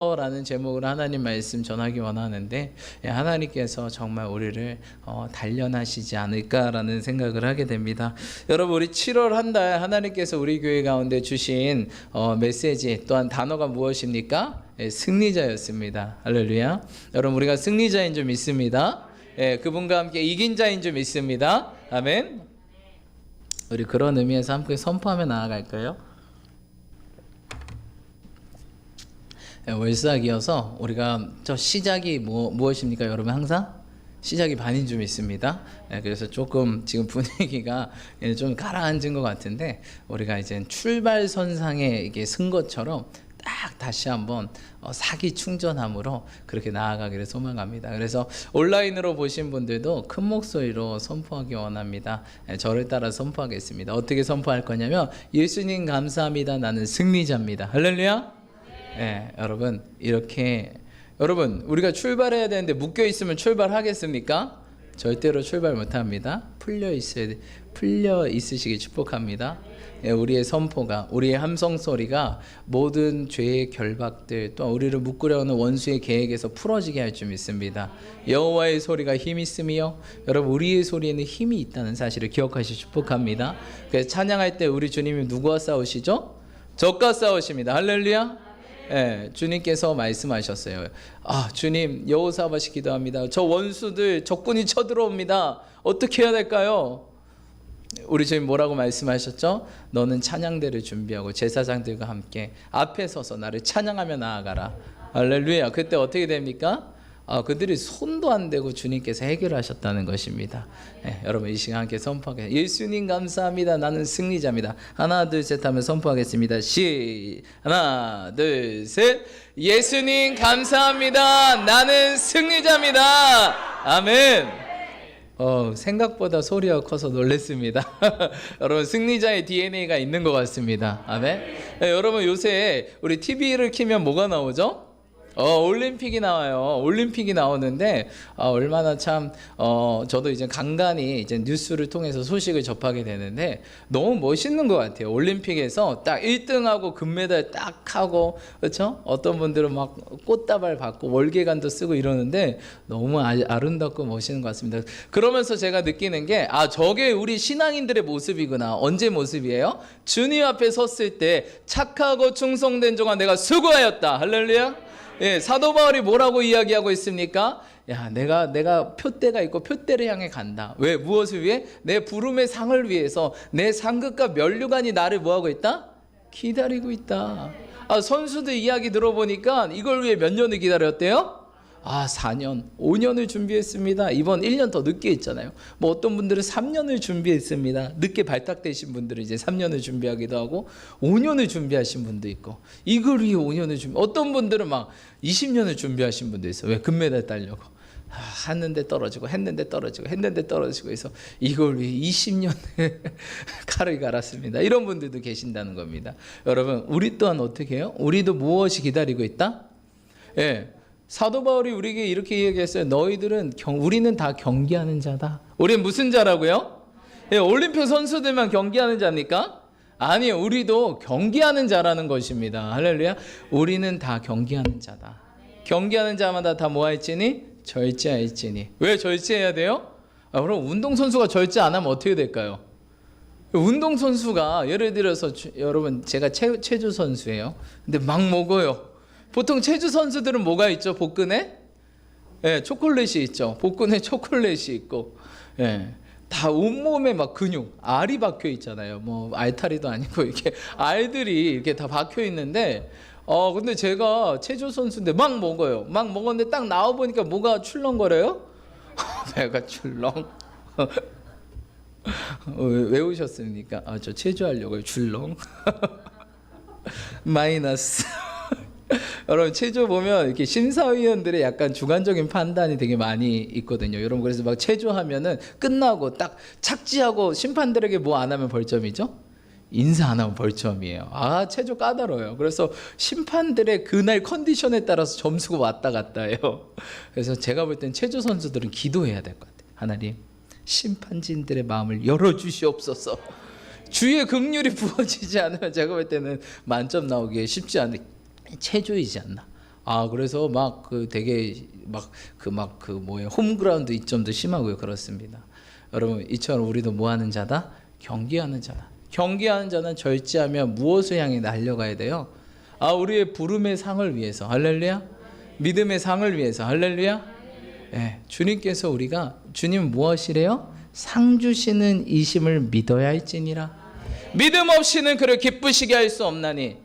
라는 제목으로 하나님 말씀 전하기 원하는데, 하나님께서 정말 우리를 단련하시지 않을까라는 생각을 하게 됩니다. 여러분, 우리 7월 한 달 하나님께서 우리 교회 가운데 주신 메시지 또한 단어가 무엇입니까? 승리자였습니다. 할렐루야. 여러분, 우리가 승리자인 줄 믿습니다. 그분과 함께 이긴 자인 줄 믿습니다. 아멘. 우리 그런 의미에서 함께 선포하며 나아갈까요? 월삭이어서 우리가 저 시작이 무엇입니까? 여러분, 항상 시작이 반인 줄 믿습니다. 그래서 조금 지금 분위기가 좀 가라앉은 것 같은데, 우리가 이제 출발선상에 이게 쓴 것처럼 딱 다시 한번 사기 충전함으로 그렇게 나아가기를 소망합니다. 그래서 온라인으로 보신 분들도 큰 목소리로 선포하기 원합니다. 저를 따라 선포하겠습니다. 어떻게 선포할 거냐면, 예수님 감사합니다. 나는 승리자입니다. 할렐루야. 여러분, 이렇게 여러분, 우리가 출발해야 되는데 묶여 있으면 출발하겠습니까? 절대로 출발 못합니다. 풀려 있으시기 축복합니다. 우리의 선포가, 우리의 함성 소리가 모든 죄의 결박들, 또 우리를 묶으려는 원수의 계획에서 풀어지게 할 줄 믿습니다. 여호와의 소리가 힘이 있으며, 여러분, 우리의 소리에는 힘이 있다는 사실을 기억하시 축복합니다. 그래서 찬양할 때 우리 주님이 누구와 싸우시죠? 적과 싸우십니다. 할렐루야. 주님께서 말씀하셨어요. 주님, 여호사밧이 기도합니다. 저 원수들, 적군이 쳐들어옵니다. 어떻게 해야 될까요? 우리 주님 뭐라고 말씀하셨죠? 너는 찬양대를 준비하고 제사장들과 함께 앞에 서서 나를 찬양하며 나아가라. 할렐루야. 그때 어떻게 됩니까? 그들이 손도 안 대고 주님께서 해결하셨다는 것입니다. 여러분, 이 시간 함께 선포하겠습니다. 예수님 감사합니다. 나는 승리자입니다. 하나 둘 셋 하면 선포하겠습니다. 하나 둘 셋. 예수님 감사합니다. 나는 승리자입니다. 아멘. 생각보다 소리가 커서 놀랐습니다. 여러분, 승리자의 DNA가 있는 것 같습니다. 아멘. 여러분, 요새 우리 TV를 켜면 뭐가 나오죠? 올림픽이 나와요. 올림픽이 나오는데, 얼마나 참, 저도 이제 간간히 이제 뉴스를 통해서 소식을 접하게 되는데, 너무 멋있는 것 같아요. 올림픽에서 딱 1등하고 금메달 딱 하고, 그렇죠? 어떤 분들은 막 꽃다발 받고 월계관도 쓰고 이러는데, 너무 아름답고 멋있는 것 같습니다. 그러면서 제가 느끼는 게, 저게 우리 신앙인들의 모습이구나. 언제 모습이에요? 주님 앞에 섰을 때 착하고 충성된 종아 내가 수고하였다. 할렐루야. 사도 바울이 뭐라고 이야기하고 있습니까? 내가 표대가 있고 표대를 향해 간다. 왜? 무엇을 위해? 내 부름의 상을 위해서 내 상급과 면류관이 나를 뭐하고 있다? 기다리고 있다. 선수들 이야기 들어보니까 이걸 위해 몇 년을 기다렸대요? 4년, 5년을 준비했습니다. 이번 1년 더 늦게 했잖아요. 어떤 분들은 3년을 준비했습니다. 늦게 발탁되신 분들은 이제 3년을 준비하기도 하고 5년을 준비하신 분도 있고, 이걸 위해 5년을 어떤 분들은 막 20년을 준비하신 분도 있어요. 왜? 금메달 따려고. 했는데 떨어지고 했는데 떨어지고 해서 이걸 위해 20년을 칼을 갈았습니다. 이런 분들도 계신다는 겁니다. 여러분, 우리 또한 어떻게 해요? 우리도 무엇이 기다리고 있다? 사도 바울이 우리에게 이렇게 얘기했어요. 우리는 다 경기하는 자다. 우리는 무슨 자라고요? 올림픽 선수들만 경기하는 자입니까? 아니요, 우리도 경기하는 자라는 것입니다. 할렐루야. 우리는 다 경기하는 자다. 경기하는 자마다 다 뭐 할지니? 절제할지니. 왜 절제해야 돼요? 그럼 운동선수가 절제 안 하면 어떻게 될까요? 운동선수가 예를 들어서, 여러분, 제가 체조 선수예요. 근데 막 먹어요. 보통 체조 선수들은 뭐가 있죠? 복근에? 초콜릿이 있죠. 복근에 초콜릿이 있고, 다 온몸에 막 근육, 알이 박혀 있잖아요. 알타리도 아니고 이렇게 알들이 이렇게 다 박혀 있는데, 근데 제가 체조 선수인데 막 먹어요. 막 먹었는데 딱 나와 보니까 뭐가 출렁거려요? 배가 출렁. 왜 오셨습니까? 저 체조하려고요. 출렁. 마이너스. 여러분, 체조 보면 이렇게 심사위원들의 약간 주관적인 판단이 되게 많이 있거든요. 여러분, 그래서 막 체조하면은 끝나고 딱 착지하고 심판들에게 뭐 안 하면 벌점이죠? 인사 안 하면 벌점이에요. 체조 까다로워요. 그래서 심판들의 그날 컨디션에 따라서 점수가 왔다 갔다 해요. 그래서 제가 볼 땐 체조 선수들은 기도해야 될 것 같아요. 하나님, 심판진들의 마음을 열어주시옵소서. 주의 긍휼이 부어지지 않으면 제가 볼 때는 만점 나오기 쉽지 않은 체조이지 않나. 그래서 막 그 되게 그 뭐예요, 홈그라운드 이점도 심하고요. 그렇습니다. 여러분, 이처럼 우리도 뭐 하는 자다? 경계하는 자다. 경계하는 자는 절제하며 무엇을 향해 달려가야 돼요? 우리의 부름의 상을 위해서. 할렐루야. 믿음의 상을 위해서. 할렐루야. 네, 주님께서 우리가 주님 무엇이래요? 상 주시는 이심을 믿어야 할지니라. 믿음 없이는 그를 기쁘시게 할 수 없나니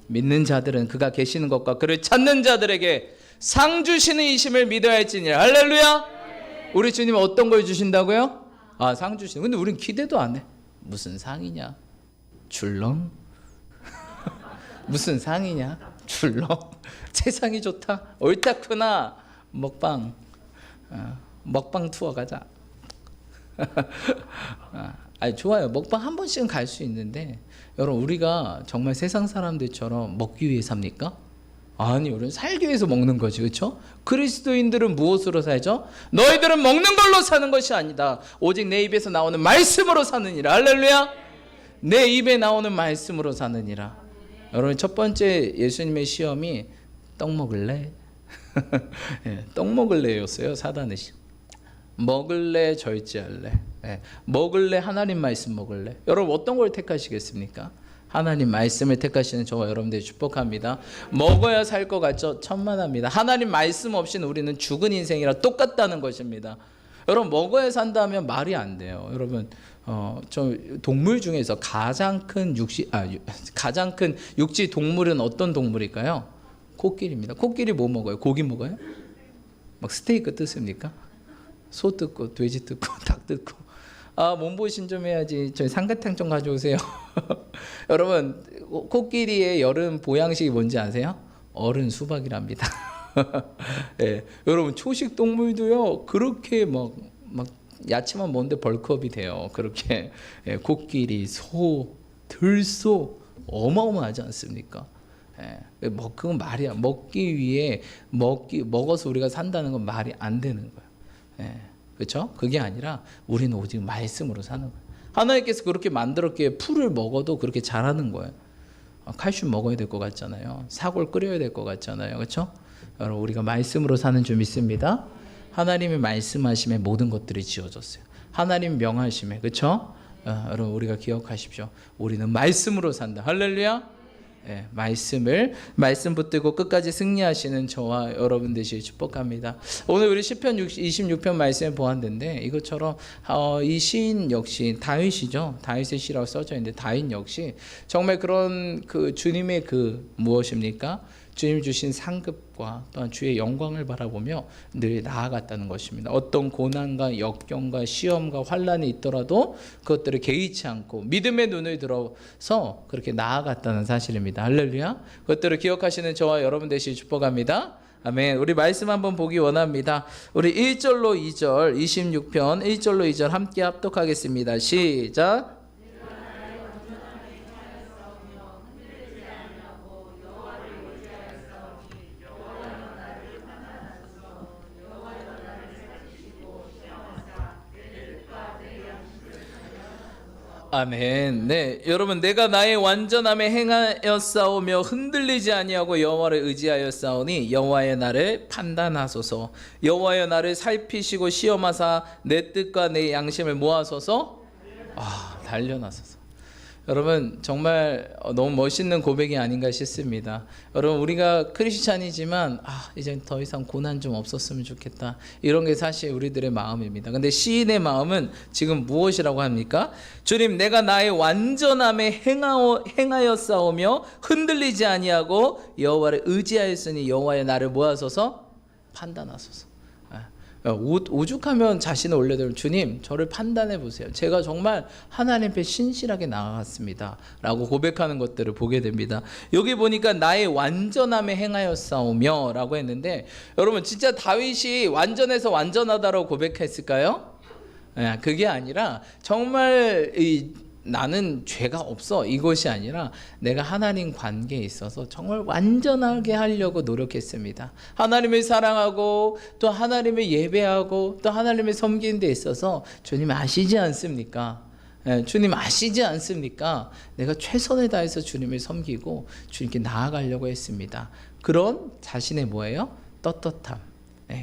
믿는 자들은 그가 계시는 것과 그를 찾는 자들에게 상 주시는 이심을 믿어야 할지니라. 할렐루야. 우리 주님 어떤 걸 주신다고요? 상 주시는. 근데 우린 기대도 안 해. 무슨 상이냐? 줄렁? 무슨 상이냐? 줄렁? 세상이 좋다? 옳다구나. 먹방 투어 가자. 좋아요. 먹방 한 번씩은 갈 수 있는데, 여러분, 우리가 정말 세상 사람들처럼 먹기 위해 삽니까? 아니, 우리는 살기 위해서 먹는 거지, 그렇죠? 그리스도인들은 무엇으로 살죠? 너희들은 먹는 걸로 사는 것이 아니다. 오직 내 입에서 나오는 말씀으로 사느니라. 할렐루야. 내 입에 나오는 말씀으로 사느니라. 여러분, 첫 번째 예수님의 시험이 떡 먹을래? 떡 먹을래였어요. 사단의 시험. 먹을래, 절제할래. 먹을래, 하나님 말씀 먹을래. 여러분, 어떤 걸 택하시겠습니까? 하나님 말씀을 택하시는 저와 여러분들이 축복합니다. 먹어야 살 것 같죠? 천만합니다. 하나님 말씀 없이는 우리는 죽은 인생이라 똑같다는 것입니다. 여러분, 먹어야 산다면 말이 안 돼요. 여러분, 저 동물 중에서 가장 큰 육지 동물은 어떤 동물일까요? 코끼리입니다. 코끼리 뭐 먹어요? 고기 먹어요? 막 스테이크 뜯습니까? 소 뜯고 돼지 뜯고 닭 뜯고. 몸보신 좀 해야지. 저희 삼계탕 좀 가져오세요. 여러분, 코끼리의 여름 보양식이 뭔지 아세요? 어른 수박이랍니다. 네, 여러분, 초식 동물도요 그렇게 막 야채만 먹는데 벌크업이 돼요. 그렇게. 코끼리, 소, 들소 어마어마하지 않습니까? 그건 말이야. 먹기 위해 먹어서 우리가 산다는 건 말이 안 되는 거예요. 그렇죠? 그게 아니라 우리는 오직 말씀으로 사는 거예요. 하나님께서 그렇게 만들었기에 풀을 먹어도 그렇게 자라는 거예요. 칼슘 먹어야 될 것 같잖아요. 사골 끓여야 될 것 같잖아요. 그렇죠? 여러분, 우리가 말씀으로 사는 줄 믿습니다. 하나님이 말씀하심에 모든 것들이 지어졌어요. 하나님 명하심에. 그렇죠? 여러분, 우리가 기억하십시오. 우리는 말씀으로 산다. 할렐루야. 말씀 붙들고 끝까지 승리하시는 저와 여러분 되시길 축복합니다. 오늘 우리 시편 26편 말씀을 보았는데, 이것처럼 이 시인 역시 다윗이죠. 다윗의 시라고 써져 있는데, 다윗 역시 정말 그런 그 주님의 그 무엇입니까? 주님 주신 상급과 또한 주의 영광을 바라보며 늘 나아갔다는 것입니다. 어떤 고난과 역경과 시험과 환난이 있더라도 그것들을 개의치 않고 믿음의 눈을 들어서 그렇게 나아갔다는 사실입니다. 할렐루야. 그것들을 기억하시는 저와 여러분 되시길 축복합니다. 아멘. 우리 말씀 한번 보기 원합니다. 우리 1절로 2절 26편 1절로 2절 함께 합독하겠습니다. 시작. 아멘. 네, 여러분, 내가 나의 완전함에 행하여 싸우며 흔들리지 아니하고 여호와를 의지하여 싸우니 여호와의 나를 판단하소서. 여호와여 나를 살피시고 시험하사 내 뜻과 내 양심을 모아소서. 단련하소서. 여러분, 정말 너무 멋있는 고백이 아닌가 싶습니다. 여러분, 우리가 크리스찬이지만 이제 더 이상 고난 좀 없었으면 좋겠다, 이런 게 사실 우리들의 마음입니다. 근데 시인의 마음은 지금 무엇이라고 합니까? 주님, 내가 나의 완전함에 행하여 싸우며 흔들리지 아니하고 여호와를 의지하였으니 여호와의 나를 모아소서 판단하소서. 오죽하면 자신을 올려드리면, 주님, 저를 판단해 보세요. 제가 정말 하나님 앞에 신실하게 나아갔습니다 라고 고백하는 것들을 보게 됩니다. 여기 보니까 나의 완전함에 행하여 싸우며 라고 했는데, 여러분, 진짜 다윗이 완전해서 완전하다라고 고백했을까요? 그게 아니라 정말 나는 죄가 없어, 이것이 아니라 내가 하나님 관계에 있어서 정말 완전하게 하려고 노력했습니다. 하나님을 사랑하고 또 하나님을 예배하고 또 하나님을 섬기는 데 있어서, 주님 아시지 않습니까? 주님 아시지 않습니까? 내가 최선을 다해서 주님을 섬기고 주님께 나아가려고 했습니다. 그런 자신의 뭐예요? 떳떳함.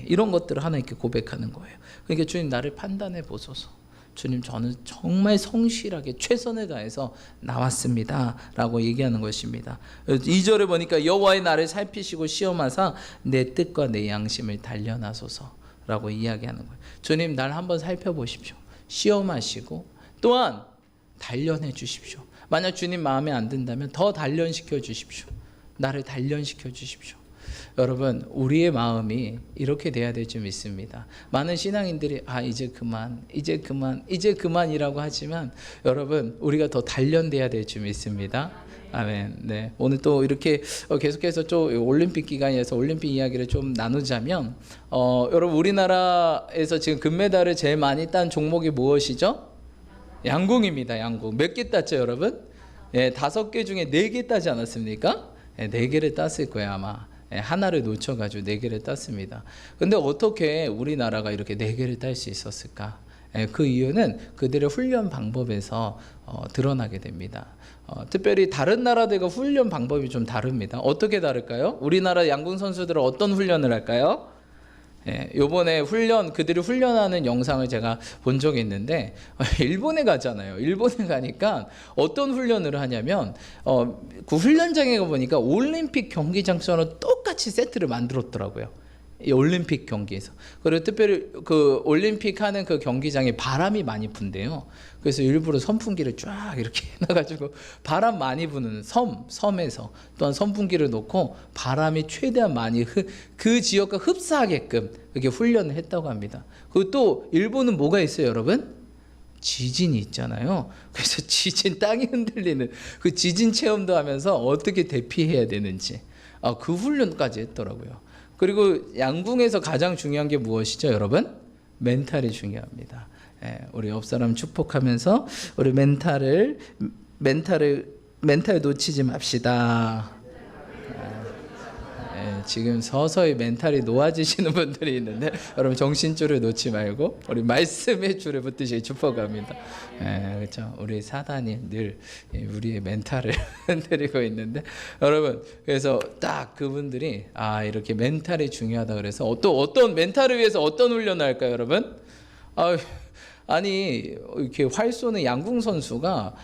이런 것들을 하나님께 고백하는 거예요. 그러니까 주님 나를 판단해 보소서. 주님 저는 정말 성실하게 최선을 다해서 나왔습니다 라고 얘기하는 것입니다. 2절에 보니까 여호와의 나를 살피시고 시험하사 내 뜻과 내 양심을 단련하소서 라고 이야기하는 거예요. 주님 날 한번 살펴보십시오. 시험하시고 또한 단련해 주십시오. 만약 주님 마음에 안 든다면 더 단련시켜 주십시오. 나를 단련시켜 주십시오. 여러분 우리의 마음이 이렇게 돼야 될 줄 믿습니다. 많은 신앙인들이 이제 그만이라고 하지만 여러분 우리가 더 단련돼야 될 줄 믿습니다. 아멘. 네. 오늘 또 이렇게 계속해서 좀 올림픽 기간이어서 올림픽 이야기를 좀 나누자면 여러분 우리나라에서 지금 금메달을 제일 많이 딴 종목이 무엇이죠? 양궁입니다. 양궁. 몇 개 땄죠, 여러분? 5개 중에 4개 따지 않았습니까? 4개를 땄을 거예요, 아마. 하나를 놓쳐가지고 4개를 땄습니다. 근데 어떻게 우리나라가 이렇게 4개를 딸 수 있었을까? 그 이유는 그들의 훈련 방법에서 드러나게 됩니다. 특별히 다른 나라들과 훈련 방법이 좀 다릅니다. 어떻게 다를까요? 우리나라 양궁 선수들은 어떤 훈련을 할까요? 요번에 그들이 훈련하는 영상을 제가 본 적이 있는데 일본에 가잖아요. 일본에 가니까 어떤 훈련을 하냐면 그 훈련장에 가보니까 올림픽 경기장처럼 똑같이 세트를 만들었더라고요. 이 올림픽 경기에서. 그리고 특별히 그 올림픽 하는 그 경기장에 바람이 많이 분대요. 그래서 일부러 선풍기를 쫙 이렇게 해놔가지고 바람 많이 부는 섬에서 또한 선풍기를 놓고 바람이 최대한 많이 그 지역과 흡사하게끔 이렇게 훈련을 했다고 합니다. 그리고 또 일본은 뭐가 있어요, 여러분? 지진이 있잖아요. 그래서 지진 땅이 흔들리는 그 지진 체험도 하면서 어떻게 대피해야 되는지 그 훈련까지 했더라고요. 그리고 양궁에서 가장 중요한 게 무엇이죠, 여러분? 멘탈이 중요합니다. 우리 옆 사람 축복하면서 우리 멘탈 놓치지 맙시다. 지금 서서히 멘탈이 놓아지시는 분들이 있는데 여러분 정신줄을 놓지 말고 우리 말씀의 줄을 붙드시기 축복합니다. 그렇죠. 우리 사단이 늘 우리의 멘탈을 흔들리고 있는데 여러분 그래서 딱 그분들이 이렇게 멘탈이 중요하다 그래서 또 어떤 멘탈을 위해서 어떤 훈련을 할까요, 여러분? 아니 이렇게 활 쏘는 양궁 선수가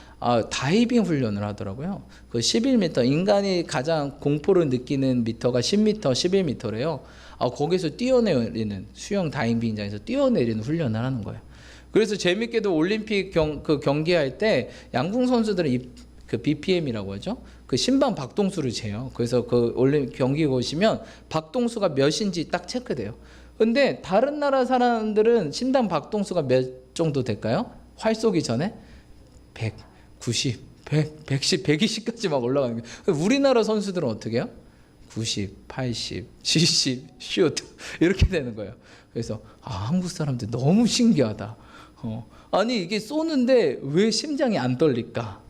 다이빙 훈련을 하더라고요. 그 11m 인간이 가장 공포를 느끼는 미터가 10m, 11m래요. 거기서 뛰어내리는 수영 다이빙장에서 뛰어내리는 훈련을 하는 거예요. 그래서 재밌게도 올림픽 경기할 때 양궁 선수들은 그 BPM이라고 하죠. 그 심방 박동수를 재요. 그래서 그 올림픽 경기 보시면 박동수가 몇인지 딱 체크돼요. 근데 다른 나라 사람들은 심장 박동수가 몇 정도 될까요? 활 쏘기 전에 100, 90, 100, 110, 120까지 막 올라가는 거예요. 우리나라 선수들은 어떻게 해요? 90, 80, 70, 슛 이렇게 되는 거예요. 그래서 한국 사람들 너무 신기하다. 아니 이게 쏘는데 왜 심장이 안 떨릴까?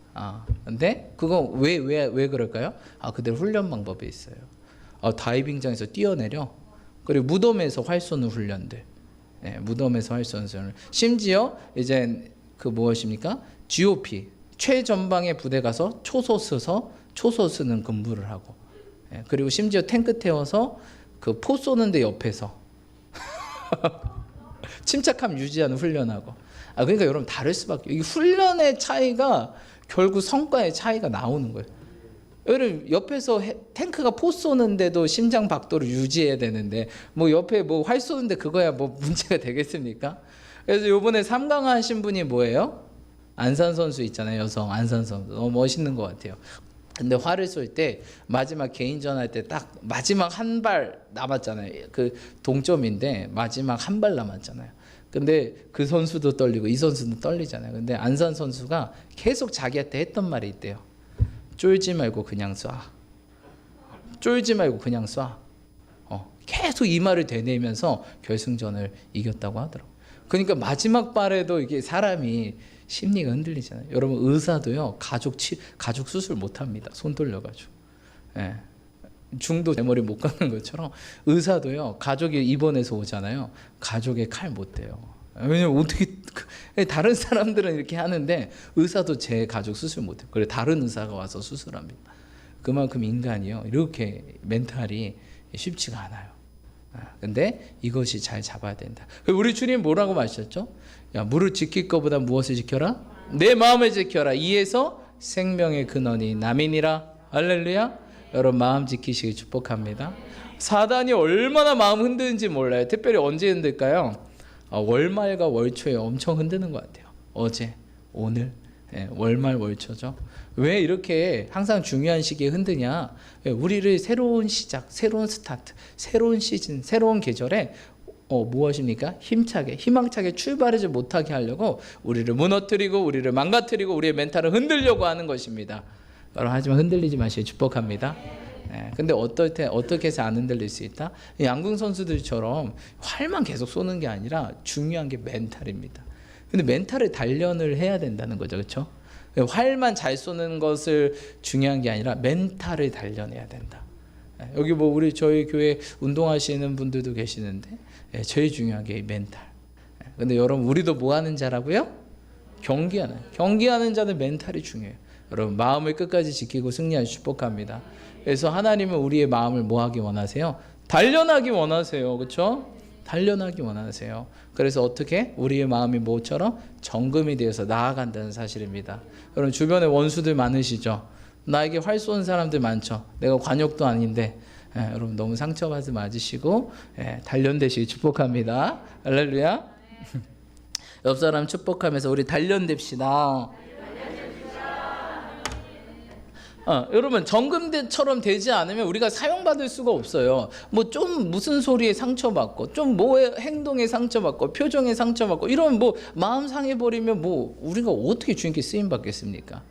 근데 그거 왜 그럴까요? 그들 훈련 방법이 있어요. 다이빙장에서 뛰어내려. 그리고 무덤에서 활 쏘는 훈련들. 무덤에서 활 쏘는 훈련. 심지어 이제 그 무엇입니까? GOP 최전방의 부대 가서 초소 쓰는 근무를 하고. 그리고 심지어 탱크 태워서 그 포 쏘는데 옆에서 침착함 유지하는 훈련하고. 그러니까 여러분 다를 수밖에. 이 훈련의 차이가 결국 성과의 차이가 나오는 거예요. 여러분 옆에서 탱크가 포 쏘는데도 심장 박도를 유지해야 되는데 뭐 옆에 뭐 활 쏘는데 그거야 뭐 문제가 되겠습니까? 그래서 요번에 3강 하신 분이 뭐예요? 안산 선수 있잖아요. 여성 안산 선수. 너무 멋있는 것 같아요. 근데 활을 쏠 때 마지막 개인전 할 때 딱 마지막 한 발 남았잖아요. 그 동점인데 마지막 한 발 남았잖아요. 근데 그 선수도 떨리고 이 선수도 떨리잖아요. 근데 안산 선수가 계속 자기한테 했던 말이 있대요. 쫄지 말고 그냥 쏴. 쫄지 말고 그냥 쏴. 계속 이 말을 되뇌면서 결승전을 이겼다고 하더라고요. 그러니까 마지막 발에도 이게 사람이 심리가 흔들리잖아요. 여러분 의사도요 가족 수술 못 합니다. 손 떨려가지고. 중도 내 머리 못 깎는 것처럼 의사도요 가족이 입원해서 오잖아요. 가족의 칼 못 대요. 왜냐면 어떻게 다른 사람들은 이렇게 하는데 의사도 제 가족 수술 못 해요. 그래 다른 의사가 와서 수술합니다. 그만큼 인간이요 이렇게 멘탈이 쉽지가 않아요. 근데 이것이 잘 잡아야 된다. 우리 주님 뭐라고 말씀하셨죠? 야, 무릇 지킬 것보다 무엇을 지켜라? 내 마음을 지켜라. 이에서 생명의 근원이 남이니라. 할렐루야. 여러분 마음 지키시길 축복합니다. 사단이 얼마나 마음 흔드는지 몰라요. 특별히 언제 흔들까요? 월말과 월초에 엄청 흔드는 것 같아요. 어제, 오늘, 월말 월초죠. 왜 이렇게 항상 중요한 시기에 흔드냐? 우리를 새로운 시작, 새로운 스타트, 새로운 시즌, 새로운 계절에 무엇입니까? 힘차게, 희망차게 출발하지 못하게 하려고 우리를 무너뜨리고 우리를 망가뜨리고 우리의 멘탈을 흔들려고 하는 것입니다. 여러분 하지만 흔들리지 마시길 축복합니다. 근데 어떻게 해서 안 흔들릴 수 있다? 양궁 선수들처럼 활만 계속 쏘는 게 아니라 중요한 게 멘탈입니다. 근데 멘탈을 단련을 해야 된다는 거죠, 그렇죠? 활만 잘 쏘는 것을 중요한 게 아니라 멘탈을 단련해야 된다. 여기 저희 교회 운동하시는 분들도 계시는데 제일 중요한 게 멘탈. 근데 여러분 우리도 뭐 하는 자라고요? 경기하는 자는 멘탈이 중요해요. 여러분 마음을 끝까지 지키고 승리하시 축복합니다. 그래서 하나님은 우리의 마음을 뭐 하기 원하세요? 단련하기 원하세요. 그렇죠? 단련하기 원하세요. 그래서 어떻게? 우리의 마음이 뭐처럼 정금이 되어서 나아간다는 사실입니다. 여러분 주변에 원수들 많으시죠? 나에게 활 쏘는 사람들 많죠? 내가 관역도 아닌데 여러분 너무 상처받지 마시고 단련되시기 축복합니다. 할렐루야. 옆 사람 축복하면서 우리 단련됩시다. 여러분 정금처럼 되지 않으면 우리가 사용받을 수가 없어요. 뭐 좀 무슨 소리에 상처받고 좀 뭐의 행동에 상처받고 표정에 상처받고 이러면 뭐 마음 상해버리면 뭐 우리가 어떻게 주님께 쓰임받겠습니까?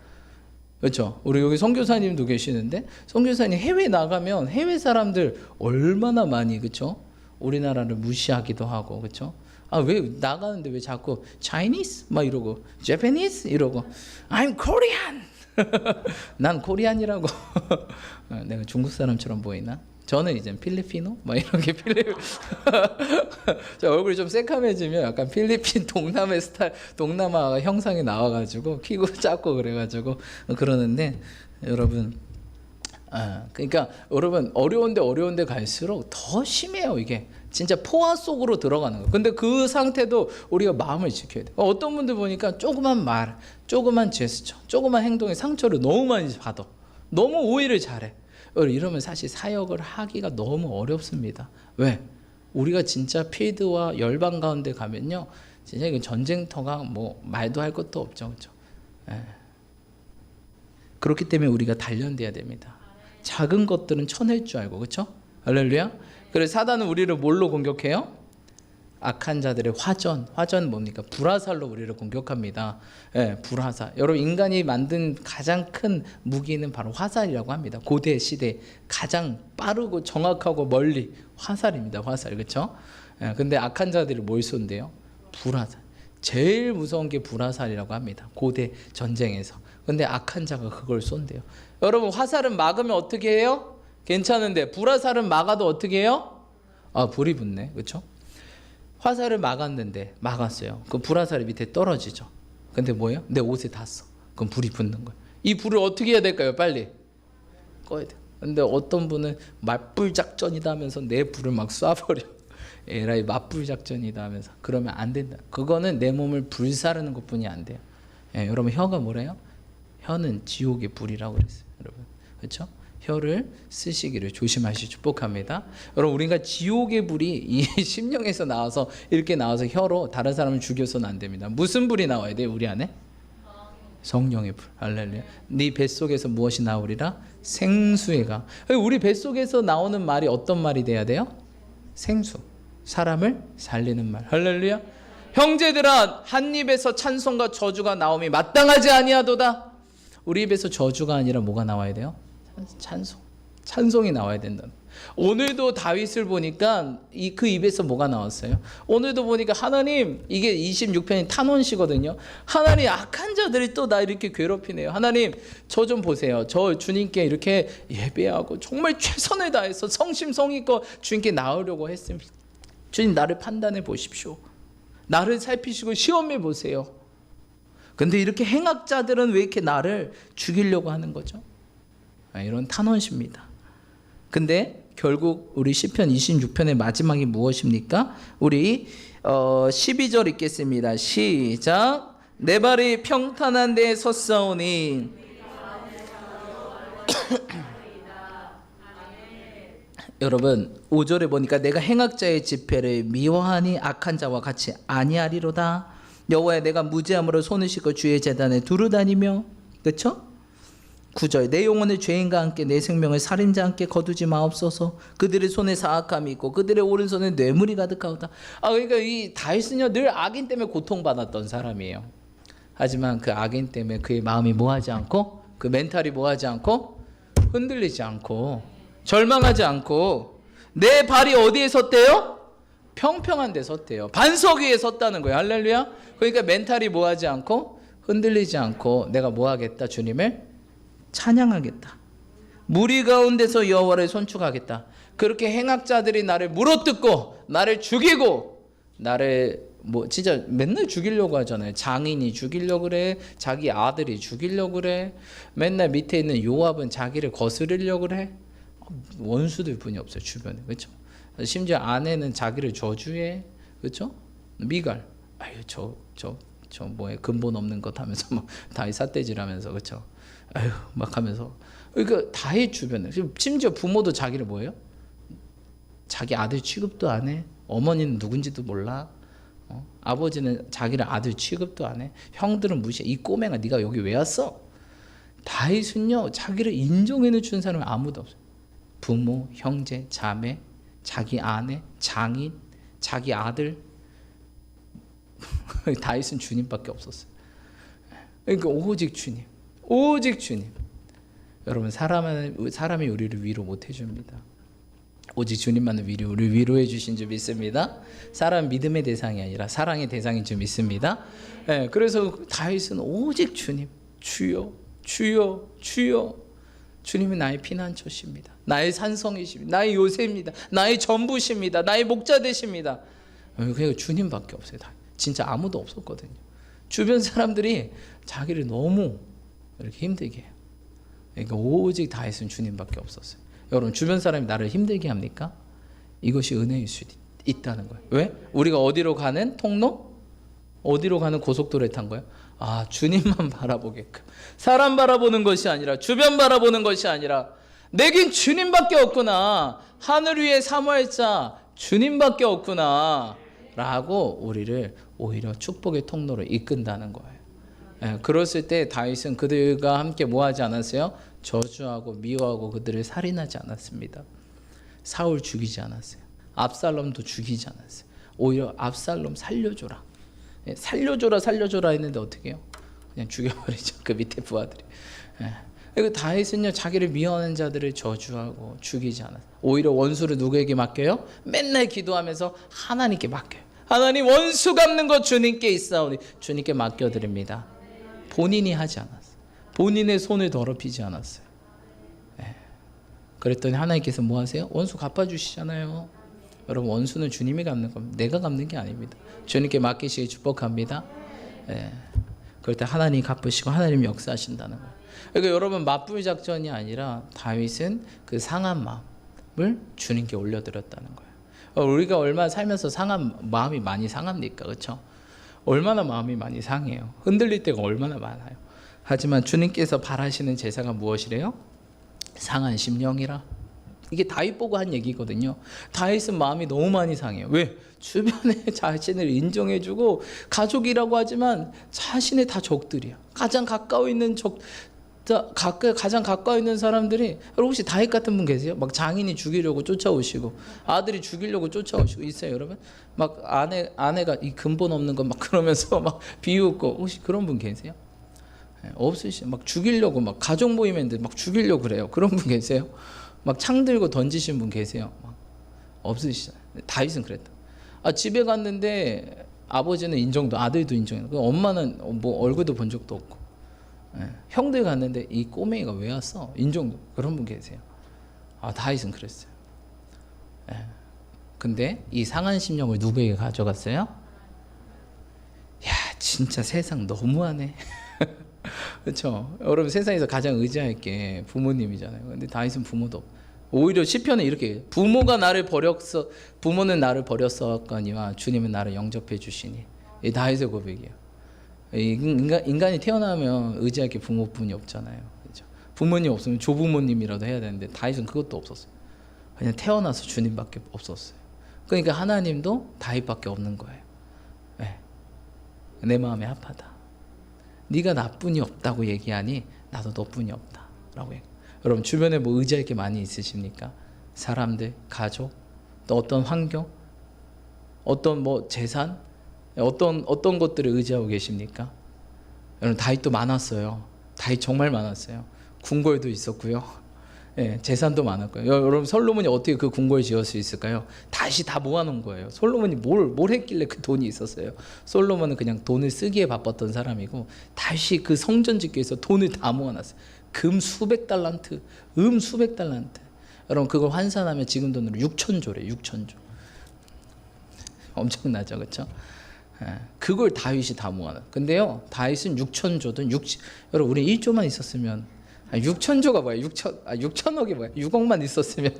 그렇죠? 우리 여기 선교사님도 계시는데 선교사님 해외 나가면 해외 사람들 얼마나 많이 그렇죠? 우리나라를 무시하기도 하고 그렇죠? 왜 나가는데 왜 자꾸 Chinese 막 이러고 Japanese 이러고 I'm Korean 난 코리안이라고 내가 중국 사람처럼 보이나? 저는 이제 필리피노? 막 이렇게 저 얼굴이 좀 새카매지면 약간 필리핀 동남아 스타일, 동남아 형상이 나와가지고 키고 작고 그래가지고 그러는데 여러분, 그러니까 여러분 어려운데 갈수록 더 심해요 이게. 진짜 포화 속으로 들어가는 거예요. 근데 그 상태도 우리가 마음을 지켜야 돼요. 어떤 분들 보니까 조그만 말, 조그만 제스처, 조그만 행동에 상처를 너무 많이 받아. 너무 오해를 잘해. 이러면 사실 사역을 하기가 너무 어렵습니다. 왜? 우리가 진짜 필드와 열방 가운데 가면요, 진짜 이거 전쟁터가 뭐 말도 할 것도 없죠, 그렇죠? 그렇기 때문에 우리가 단련돼야 됩니다. 작은 것들은 쳐낼 줄 알고, 그렇죠? 할렐루야. 그래서 사단은 우리를 뭘로 공격해요? 악한 자들의 화전 뭡니까? 불화살로 우리를 공격합니다. 불화살. 여러분 인간이 만든 가장 큰 무기는 바로 화살이라고 합니다. 고대 시대 가장 빠르고 정확하고 멀리 화살입니다. 화살, 그렇죠? 근데 악한 자들이 뭘 쏜대요? 불화살. 제일 무서운 게 불화살이라고 합니다. 고대 전쟁에서. 근데 악한 자가 그걸 쏜대요. 여러분 화살은 막으면 어떻게 해요? 괜찮은데 불화살은 막아도 어떻게 해요? 불이 붙네. 그렇죠? 화살을 막았어요. 그럼 불화살이 밑에 떨어지죠. 근데 뭐예요? 내 옷에 닿았어. 그럼 불이 붙는 거예요. 이 불을 어떻게 해야 될까요? 빨리 꺼야 돼요. 근데 어떤 분은 맞불 작전이다 하면서 내 불을 막 쏴버려. 에라이 맞불 작전이다 하면서. 그러면 안 된다. 그거는 내 몸을 불사르는 것뿐이 안 돼요. 여러분 혀가 뭐래요? 혀는 지옥의 불이라고 그랬어요. 여러분 그렇죠? 혀를 쓰시기를 조심하시 축복합니다. 여러분 우리가 지옥의 불이 이 심령에서 나와서 이렇게 나와서 혀로 다른 사람을 죽여서는 안 됩니다. 무슨 불이 나와야 돼요? 우리 안에? 성령의 불. 할렐루야. 네 뱃속에서 무엇이 나오리라? 생수의가. 우리 뱃속에서 나오는 말이 어떤 말이 돼야 돼요? 생수. 사람을 살리는 말. 할렐루야. 형제들아 한 입에서 찬송과 저주가 나옴이 마땅하지 아니하도다. 우리 입에서 저주가 아니라 뭐가 나와야 돼요? 찬송이 나와야 된다. 오늘도 다윗을 보니까 그 입에서 뭐가 나왔어요? 오늘도 보니까 하나님, 이게 26편이 탄원시거든요. 하나님 악한 자들이 또 나 이렇게 괴롭히네요. 하나님 저 좀 보세요. 저 주님께 이렇게 예배하고 정말 최선을 다해서 성심성의껏 주님께 나오려고 했습니다. 주님 나를 판단해 보십시오. 나를 살피시고 시험해 보세요. 근데 이렇게 행악자들은 왜 이렇게 나를 죽이려고 하는 거죠? 이런 탄원시입니다. 근데 결국 우리 시편 26편의 마지막이 무엇입니까? 우리 12절 읽겠습니다. 시작. 내 발이 평탄한 데에 섰사오니 여러분 5절에 보니까 내가 행악자의 집회를 미워하니 악한 자와 같이 아니하리로다. 여호와여 내가 무죄함으로 손을 씻고 주의 제단에 두루 다니며. 그렇죠? 9절 내 영혼을 죄인과 함께 내 생명을 살인자 함께 거두지 마옵소서. 그들의 손에 사악함이 있고 그들의 오른손에 뇌물이 가득하오다. 그러니까 이 다윗은요 늘 악인 때문에 고통받았던 사람이에요. 하지만 그 악인 때문에 그의 마음이 뭐하지 않고 그 멘탈이 뭐하지 않고 흔들리지 않고 절망하지 않고 내 발이 어디에 섰대요? 평평한 데 섰대요. 반석 위에 섰다는 거예요. 할렐루야. 그러니까 멘탈이 뭐하지 않고 흔들리지 않고 내가 뭐하겠다? 주님을 찬양하겠다. 무리 가운데서 여호와를 손축하겠다. 그렇게 행악자들이 나를 물어뜯고 나를 죽이고 나를 진짜 맨날 죽이려고 하잖아요. 장인이 죽이려고 그래. 자기 아들이 죽이려고 그래. 맨날 밑에 있는 요압은 자기를 거스르려고 그래. 원수들 뿐이 없어요 주변에. 그렇죠? 심지어 아내는 자기를 저주해. 그렇죠? 미갈. 아유 저 뭐에 근본 없는 것 하면서 막 다윗 삿대질하면서. 그렇죠? 아유 막 하면서. 그러니까 다윗 주변에 심지어 부모도 자기를 뭐예요? 자기 아들 취급도 안 해. 어머니는 누군지도 몰라. 아버지는 자기를 아들 취급도 안 해. 형들은 무시해. 이 꼬맹아 네가 여기 왜 왔어? 다윗은요 자기를 인정해 준 사람이 아무도 없어요. 부모, 형제, 자매, 자기 아내, 장인, 자기 아들. 다윗은 주님밖에 없었어요. 그러니까 오직 주님, 오직 주님. 여러분 사람이 우리를 위로 못 해줍니다. 오직 주님만을 우리 위로해 주신 줄 믿습니다. 사람 믿음의 대상이 아니라 사랑의 대상인 줄 믿습니다. 그래서 다윗은 오직 주님, 주여, 주여, 주여. 주님은 나의 피난처십니다. 나의 산성이십니다. 나의 요새입니다. 나의 전부십니다. 나의 목자 되십니다. 그러니까 주님밖에 없어요. 진짜 아무도 없었거든요. 주변 사람들이 자기를 너무 이렇게 힘들게 해요. 그러니까 오직 다윗은 주님밖에 없었어요. 여러분 주변 사람이 나를 힘들게 합니까? 이것이 은혜일 수 있다는 거예요. 왜? 우리가 어디로 가는 통로? 어디로 가는 고속도로에 탄 거예요? 주님만 바라보게끔. 사람 바라보는 것이 아니라 주변 바라보는 것이 아니라 내겐 주님밖에 없구나. 하늘 위에 사모할 자 주님밖에 없구나 라고 우리를 오히려 축복의 통로로 이끈다는 거예요. 그랬을 때 다윗은 그들과 함께 뭐하지 않았어요? 저주하고 미워하고 그들을 살인하지 않았습니다. 사울 죽이지 않았어요. 압살롬도 죽이지 않았어요. 오히려 압살롬 살려줘라. 살려줘라 했는데 어떻게 해요? 그냥 죽여버리죠. 그 밑에 부하들이. 그리고 다윗은요 자기를 미워하는 자들을 저주하고 죽이지 않았어요. 오히려 원수를 누구에게 맡겨요? 맨날 기도하면서 하나님께 맡겨요. 하나님 원수 갚는 것 주님께 있사오니 주님께 맡겨드립니다. 본인이 하지 않았어요. 본인의 손을 더럽히지 않았어요. 그랬더니 하나님께서 뭐 하세요? 원수 갚아주시잖아요. 여러분 원수는 주님이 갚는 겁니다. 내가 갚는 게 아닙니다. 주님께 맡기시기 축복합니다. 그럴 때 하나님 갚으시고 하나님 역사하신다는 거예요. 그러니까 여러분 맞불 작전이 아니라 다윗은 그 상한 마음을 주님께 올려드렸다는 거예요. 우리가 얼마나 살면서 마음이 많이 상합니까? 그렇죠? 얼마나 마음이 많이 상해요. 흔들릴 때가 얼마나 많아요. 하지만 주님께서 바라시는 제사가 무엇이래요? 상한 심령이라. 이게 다윗 보고 한 얘기거든요. 다윗은 마음이 너무 많이 상해요. 왜? 주변에 자신을 인정해주고 가족이라고 하지만 자신의 다 적들이야. 가장 가까워 있는 가장 가까워 있는 사람들이. 여러분 혹시 다윗 같은 분 계세요? 막 장인이 죽이려고 쫓아오시고 아들이 죽이려고 쫓아오시고 있어요, 여러분? 막 아내가 이 근본 없는 거 막 그러면서 막 비웃고. 혹시 그런 분 계세요? 없으시죠? 막 죽이려고 막 가족 모임인데 막 죽이려고 그래요. 그런 분 계세요? 막 창 들고 던지신 분 계세요? 막 없으시잖아요. 다윗은 그랬다. 집에 갔는데 아버지는 인정도 아들도 인정해. 엄마는 뭐 얼굴도 본 적도 없고. 형들 갔는데 이 꼬맹이가 왜 왔어? 인정도. 그런 분 계세요. 다윗은 그랬어요. 근데 이 상한 심령을 누구에게 가져갔어요? 야 진짜 세상 너무하네. 그렇죠? 여러분 세상에서 가장 의지할 게 부모님이잖아요. 근데 다윗은 부모도 없고. 오히려 시편은 이렇게 부모가 나를 버렸어 부모는 나를 버렸었거니와 주님은 나를 영접해 주시니. 이 다윗의 고백이에요. 인간이 태어나면 의지할 게 부모뿐이 없잖아요. 그렇죠? 부모님 없으면 조부모님이라도 해야 되는데 다윗은 그것도 없었어요. 그냥 태어나서 주님밖에 없었어요. 그러니까 하나님도 다윗밖에 없는 거예요. 네. 내 마음이 아파다. 네가 나뿐이 없다고 얘기하니 나도 너뿐이 없다라고 얘기해요. 여러분 주변에 뭐 의지할 게 많이 있으십니까? 사람들, 가족, 또 어떤 환경, 어떤 뭐 재산, 어떤 것들을 의지하고 계십니까? 여러분 다윗도 많았어요. 다윗 정말 많았어요. 궁궐도 있었고요. 예, 재산도 많았고요. 여러분 솔로몬이 어떻게 그 궁궐 지을 수 있을까요? 다시 다 모아놓은 거예요. 솔로몬이 뭘 했길래 그 돈이 있었어요? 솔로몬은 그냥 돈을 쓰기에 바빴던 사람이고 다시 그 성전 짓기 위해서 돈을 다 모아놨어요. 금 수백 달란트, 수백 달란트. 여러분 그걸 환산하면 지금 돈으로 6천조래. 6천조. 엄청나죠, 그렇죠? 그걸 다윗이 다 모아놔. 근데요, 다윗은 6천조든 여러분 우리 1조만 있었으면 6천조가 뭐야? 6천억이 뭐야? 6억만 있었으면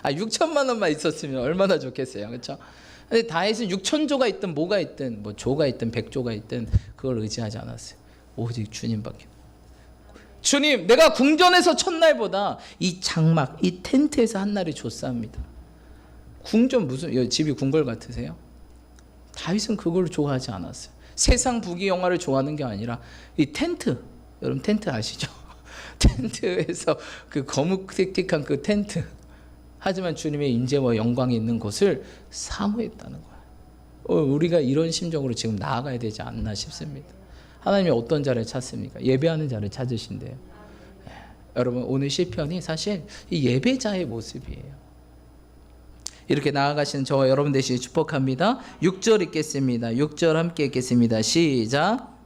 6천만 원만 있었으면 얼마나 좋겠어요, 그렇죠? 근데 다윗은 6천조가 있든 뭐가 있든 뭐 조가 있든 100조가 있든 그걸 의지하지 않았어요. 오직 주님밖에. 주님, 내가 궁전에서 첫날보다 이 장막, 이 텐트에서 한 날이 좋사옵니다. 궁전 무슨 집이 궁궐 같으세요? 다윗은 그걸 좋아하지 않았어요. 세상 부귀 영화를 좋아하는 게 아니라 이 텐트, 여러분 텐트 아시죠? 텐트에서 그 거뭇틱틱한 그 텐트. 하지만 주님의 임재와 영광이 있는 곳을 사모했다는 거야. 우리가 이런 심정으로 지금 나아가야 되지 않나 싶습니다. 하나님이 어떤 자를 찾습니까? 예배하는 자를 찾으신대요. 여러분 오늘 시편이 사실 이 예배자의 모습이에요. 이렇게 나아가시는 저와 여러분 되시길 축복합니다. 6절 읽겠습니다. 6절 함께 읽겠습니다. 시작.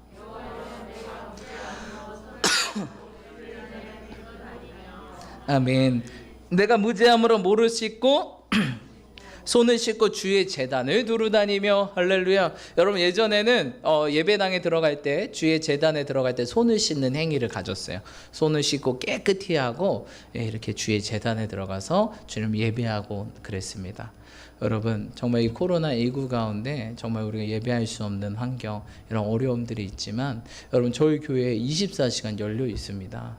아멘. 내가 무죄함으로 모를 씻고 손을 씻고 주의 제단을 두루다니며. 할렐루야. 여러분 예전에는 예배당에 들어갈 때 주의 제단에 들어갈 때 손을 씻는 행위를 가졌어요. 손을 씻고 깨끗이 하고 이렇게 주의 제단에 들어가서 주님 예배하고 그랬습니다. 여러분 정말 이 코로나19 가운데 정말 우리가 예배할 수 없는 환경, 이런 어려움들이 있지만 여러분 저희 교회에 24시간 열려 있습니다.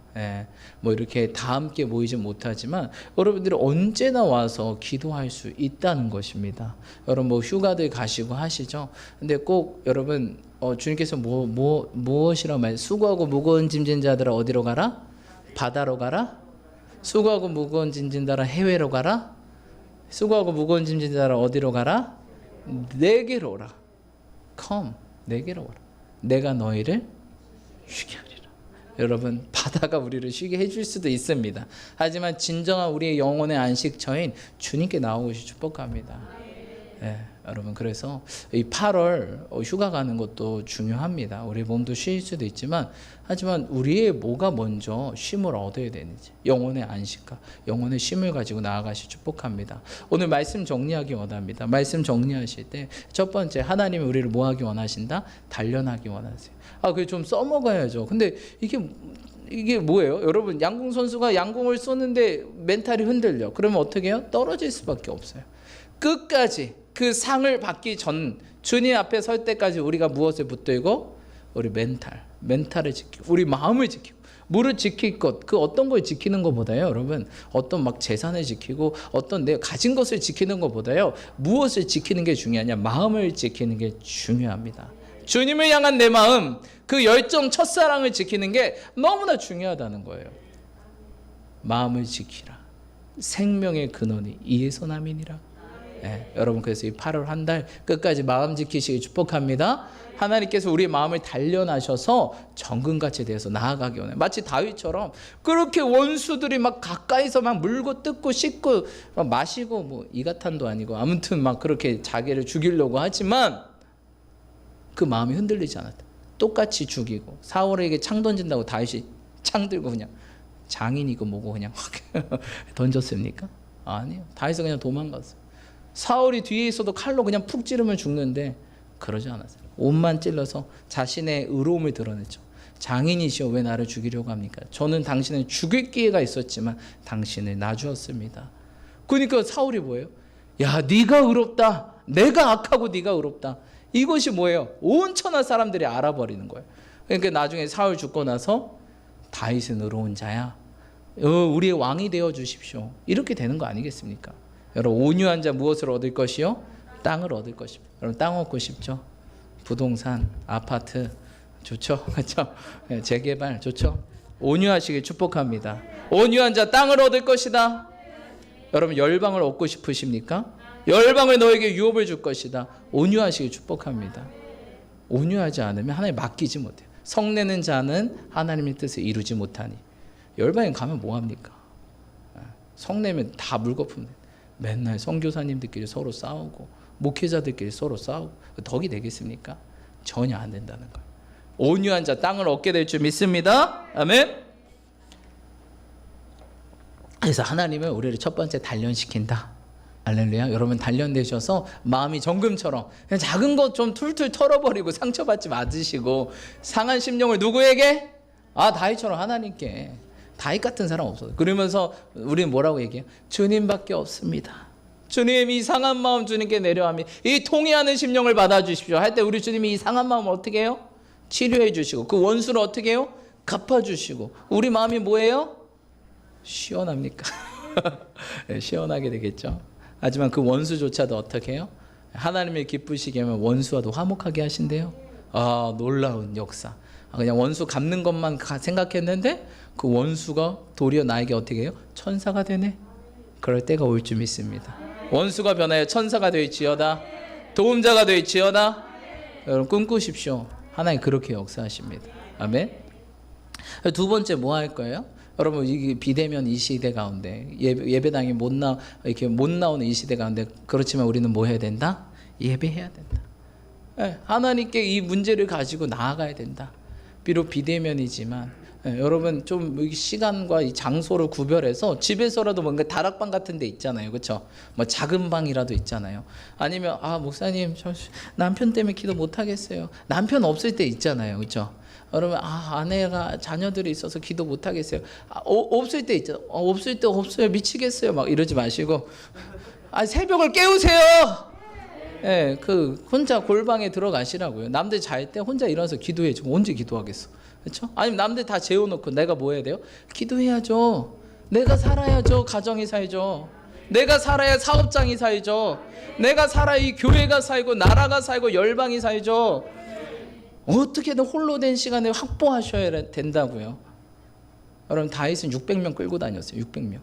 뭐 이렇게 다 함께 모이지 못하지만 여러분들이 언제나 와서 기도할 수 있다는 것입니다. 여러분 뭐 휴가들 가시고 하시죠. 근데 꼭 여러분 주님께서 무엇이라고 말? 수고하고 무거운 짐진 자들아 어디로 가라? 바다로 가라? 수고하고 무거운 짐진 자들아 해외로 가라? 수고하고 무거운 짐진 자들아 어디로 가라? 내게로 오라. Come, 내게로 오라. 내가 너희를 쉬게 하리라. 여러분 바다가 우리를 쉬게 해줄 수도 있습니다. 하지만 진정한 우리의 영혼의 안식처인 주님께 나오시 축복합니다. 여러분 그래서 이 8월 휴가 가는 것도 중요합니다. 우리 몸도 쉴 수도 있지만 하지만 우리의 뭐가 먼저 쉼을 얻어야 되는지, 영혼의 안식과 영혼의 쉼을 가지고 나아가시 축복합니다. 오늘 말씀 정리하기 원합니다. 말씀 정리하실 때 첫 번째, 하나님이 우리를 뭐 하기 원하신다? 단련하기 원하세요. 그게 좀 써먹어야죠. 근데 이게 뭐예요? 여러분 양궁 선수가 양궁을 쏘는데 멘탈이 흔들려. 그러면 어떻게 해요? 떨어질 수밖에 없어요. 끝까지 그 상을 받기 전 주님 앞에 설 때까지 우리가 무엇에 붙들고? 우리 멘탈을 지키고 우리 마음을 지키고 무릇 지킬 것, 그 어떤 걸 지키는 것보다요 여러분 어떤 막 재산을 지키고 어떤 내가 가진 것을 지키는 것보다요 무엇을 지키는 게 중요하냐? 마음을 지키는 게 중요합니다. 주님을 향한 내 마음, 그 열정, 첫사랑을 지키는 게 너무나 중요하다는 거예요. 마음을 지키라. 생명의 근원이 이에서 남이니라. 여러분 그래서 이 8월 한 달 끝까지 마음 지키시기 축복합니다. 하나님께서 우리의 마음을 단련하셔서 정금같이 되어서 나아가기 원해요. 마치 다윗처럼 그렇게 원수들이 막 가까이서 막 물고 뜯고 씻고 막 마시고 뭐 이가탄도 아니고 아무튼 막 그렇게 자기를 죽이려고 하지만 그 마음이 흔들리지 않았다. 똑같이 죽이고 사울에게 창 던진다고 다윗이 창 들고 그냥 장인이고 뭐고 그냥 확 던졌습니까? 아니요. 다윗은 그냥 도망갔어요. 사울이 뒤에 있어도 칼로 그냥 푹 찌르면 죽는데 그러지 않았어요. 옷만 찔러서 자신의 의로움을 드러냈죠. 장인이시여 왜 나를 죽이려고 합니까? 저는 당신을 죽일 기회가 있었지만 당신을 놔주었습니다. 그러니까 사울이 뭐예요? 야, 네가 의롭다. 내가 악하고 네가 의롭다. 이것이 뭐예요? 온 천하 사람들이 알아버리는 거예요. 그러니까 나중에 사울 죽고 나서 다윗은 의로운 자야. 우리의 왕이 되어 주십시오. 이렇게 되는 거 아니겠습니까? 여러분, 온유한 자 무엇을 얻을 것이요? 땅을 얻을 것입니다. 여러분, 땅 얻고 싶죠? 부동산, 아파트 좋죠? 그렇죠? 재개발 좋죠? 온유하시길 축복합니다. 온유한 자 땅을 얻을 것이다. 여러분, 열방을 얻고 싶으십니까? 열방을 너에게 유업을 줄 것이다. 온유하시길 축복합니다. 온유하지 않으면 하나님 맡기지 못해요. 성내는 자는 하나님의 뜻을 이루지 못하니. 열방에 가면 뭐합니까? 성내면 다 물거품. 맨날 선교사님들끼리 서로 싸우고 목회자들끼리 서로 싸우고 덕이 되겠습니까? 전혀 안 된다는 거예요. 온유한 자 땅을 얻게 될 줄 믿습니다. 아멘. 그래서 하나님은 우리를 첫 번째 단련시킨다. 할렐루야. 여러분, 단련되셔서 마음이 정금처럼 그냥 작은 것 좀 툴툴 털어버리고 상처받지 마시고 상한 심령을 누구에게? 다윗처럼 하나님께. 다윗 같은 사람 없어요. 그러면서 우리는 뭐라고 얘기해요? 주님밖에 없습니다. 주님, 이 상한 마음 주님께 내려합니다. 이 통회하는 심령을 받아주십시오. 할 때 우리 주님이 이 상한 마음을 어떻게 해요? 치료해 주시고 그 원수를 어떻게 해요? 갚아주시고 우리 마음이 뭐예요? 시원합니까? 시원하게 되겠죠. 하지만 그 원수조차도 어떻게 해요? 하나님의 기쁘시게 하면 원수와도 화목하게 하신대요. 놀라운 역사. 그냥 원수 갚는 것만 생각했는데 그 원수가 도리어 나에게 어떻게 해요? 천사가 되네. 그럴 때가 올 줄 믿습니다. 원수가 변하여 천사가 될지어다. 도움자가 될지어다. 여러분, 꿈꾸십시오. 하나님 그렇게 역사하십니다. 아멘. 두 번째 뭐 할 거예요? 여러분, 이게 비대면 이 시대 가운데 예배당이 이렇게 못 나오는 이 시대 가운데 그렇지만 우리는 뭐 해야 된다? 예배해야 된다. 하나님께 이 문제를 가지고 나아가야 된다. 비록 비대면이지만 여러분, 좀 시간과 이 장소를 구별해서 집에서라도 뭔가 다락방 같은 데 있잖아요. 그렇죠? 뭐 작은 방이라도 있잖아요. 아니면 목사님 저 남편 때문에 기도 못 하겠어요. 남편 없을 때 있잖아요. 그렇죠? 여러분, 아내가 자녀들이 있어서 기도 못 하겠어요. 없을 때 있죠. 없을 때 없어요. 미치겠어요. 막 이러지 마시고 새벽을 깨우세요. 그 혼자 골방에 들어가시라고요. 남들 잘 때 혼자 일어나서 기도해. 지금 언제 기도하겠어? 그렇죠? 아니면 남들 다 재워놓고 내가 뭐 해야 돼요? 기도해야죠. 내가 살아야죠. 가정이 살죠. 내가 살아야 사업장이 살죠. 내가 살아야 이 교회가 살고 나라가 살고 열방이 살죠. 어떻게든 홀로 된 시간을 확보하셔야 된다고요. 여러분, 다윗은 600명 끌고 다녔어요. 600명.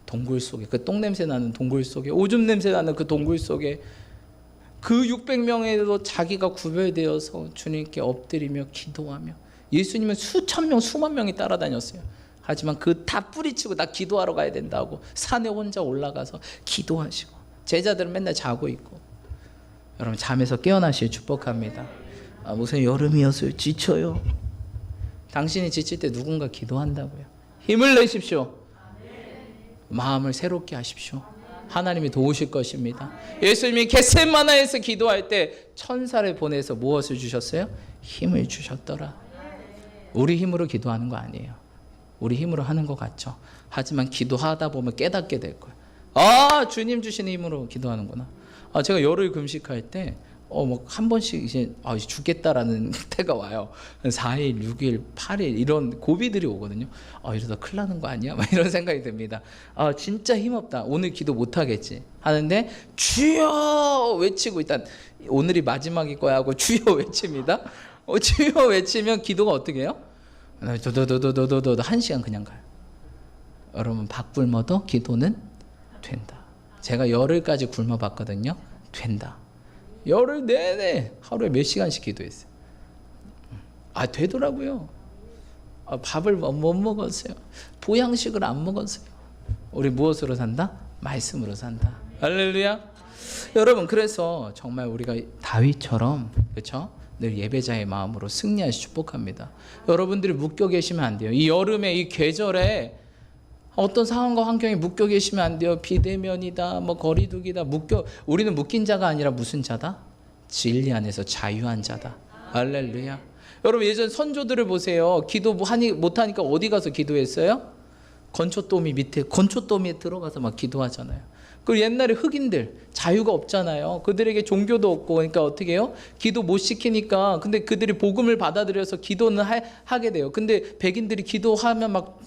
동굴 속에, 그 똥냄새 나는 동굴 속에, 오줌 냄새 나는 그 동굴 속에 그 600명에도 자기가 구별되어서 주님께 엎드리며 기도하며, 예수님은 수천 명, 수만 명이 따라다녔어요. 하지만 그 다 뿌리치고 나 기도하러 가야 된다고 산에 혼자 올라가서 기도하시고, 제자들은 맨날 자고 있고. 여러분, 잠에서 깨어나시길 축복합니다. 무슨 여름이었어요. 지쳐요. 당신이 지칠 때 누군가 기도한다고요. 힘을 내십시오. 마음을 새롭게 하십시오. 하나님이 도우실 것입니다. 예수님이 겟세마나에서 기도할 때 천사를 보내서 무엇을 주셨어요? 힘을 주셨더라. 우리 힘으로 기도하는 거 아니에요. 우리 힘으로 하는 것 같죠. 하지만 기도하다 보면 깨닫게 될 거예요. 주님 주시는 힘으로 기도하는구나. 제가 열흘 금식할 때 한 번씩 이제 죽겠다라는 때가 와요. 4일, 6일, 8일 이런 고비들이 오거든요. 이러다 큰일 나는 거 아니야? 막 이런 생각이 듭니다. 진짜 힘없다. 오늘 기도 못 하겠지. 하는데 주여 외치고, 일단 오늘이 마지막일 거야 하고 주여 외칩니다. 주여 외치면 기도가 어떻게 해요? 도도도도도도도 1시간 그냥 가요. 여러분, 밥 굶어도 기도는 된다. 제가 열흘까지 굶어봤거든요. 된다. 열흘 내내 하루에 몇 시간씩 기도했어요. 되더라고요. 밥을 못 먹었어요. 보양식을 안 먹었어요. 우리 무엇으로 산다? 말씀으로 산다. 할렐루야. 여러분, 그래서 정말 우리가 다윗처럼, 그렇죠? 늘 예배자의 마음으로 승리하시 축복합니다. 여러분들이 묶여 계시면 안 돼요. 이 여름에 이 계절에 어떤 상황과 환경에 묶여 계시면 안 돼요. 비대면이다, 거리두기다. 우리는 묶인 자가 아니라 무슨 자다? 진리 안에서 자유한 자다. 할렐루야. 여러분 예전 선조들을 보세요. 기도 못하니까 어디 가서 기도했어요? 건초더미 밑에, 건초더미에 들어가서 막 기도하잖아요. 그리고 옛날에 흑인들 자유가 없잖아요. 그들에게 종교도 없고, 그러니까 어떻게 해요? 기도 못 시키니까. 근데 그들이 복음을 받아들여서 기도는 하게 돼요. 근데 백인들이 기도하면 막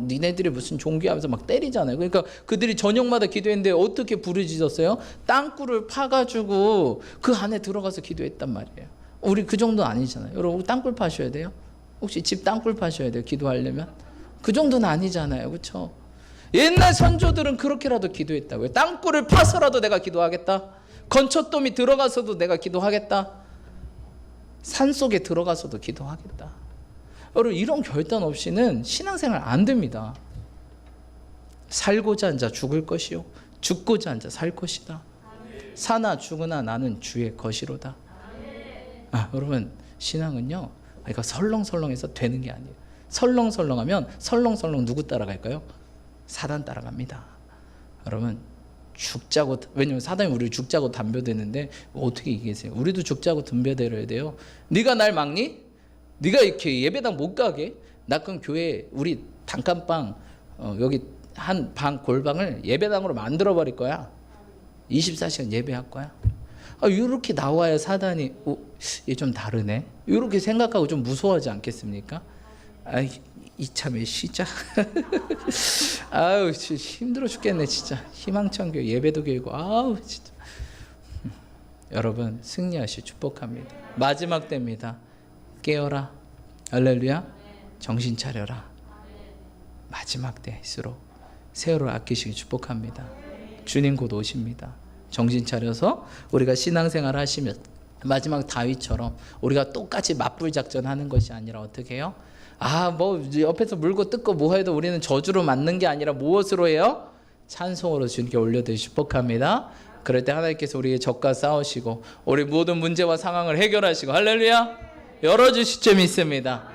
니네들이 무슨 종교하면서 막 때리잖아요. 그러니까 그들이 저녁마다 기도했는데 어떻게 부르짖었어요? 땅굴을 파가지고 그 안에 들어가서 기도했단 말이에요. 우리 그 정도 아니잖아요. 여러분 땅굴 파셔야 돼요? 혹시 집 땅굴 파셔야 돼요? 기도하려면? 그 정도는 아니잖아요. 그렇죠? 옛날 선조들은 그렇게라도 기도했다고요. 땅굴을 파서라도 내가 기도하겠다. 건초더미 들어가서도 내가 기도하겠다. 산속에 들어가서도 기도하겠다. 여러분 이런 결단 없이는 신앙생활 안 됩니다. 살고자 한자 죽을 것이요 죽고자 한자 살 것이다. 사나 죽으나 나는 주의 것이로다. 여러분 신앙은요, 그러니까 설렁설렁해서 되는 게 아니에요. 설렁설렁하면 설렁설렁 누구 따라갈까요? 사단 따라갑니다. 여러분 죽자고, 왜냐면 사단이 우리를 죽자고 덤벼대는데 어떻게 이기세요? 우리도 죽자고 덤벼대려야 돼요. 네가 날 막니? 네가 이렇게 예배당 못 가게? 나 그럼 교회 우리 단칸방 여기 한 방 골방을 예배당으로 만들어 버릴 거야. 24시간 예배할 거야. 이렇게 나와야 사단이 얘 좀 다르네, 이렇게 생각하고 좀 무서워하지 않겠습니까? 이참에 쉬자. 아유 힘들어 죽겠네 진짜. 희망찬 교회 예배도 길고 아우 진짜. 여러분 승리하시 축복합니다. 마지막 때입니다. 깨어라. 할렐루야. 정신 차려라. 마지막 때일수록 세월을 아끼시기 축복합니다. 주님 곧 오십니다. 정신 차려서 우리가 신앙생활 하시면 마지막 다윗처럼 우리가 똑같이 맞불 작전하는 것이 아니라 어떻게 해요? 뭐 옆에서 물고 뜯고 뭐 해도 우리는 저주로 맞는 게 아니라 무엇으로 해요? 찬송으로 주님께 올려드리기 축복합니다. 그럴 때 하나님께서 우리의 적과 싸우시고 우리 모든 문제와 상황을 해결하시고 할렐루야 열어주실 줄 믿습니다.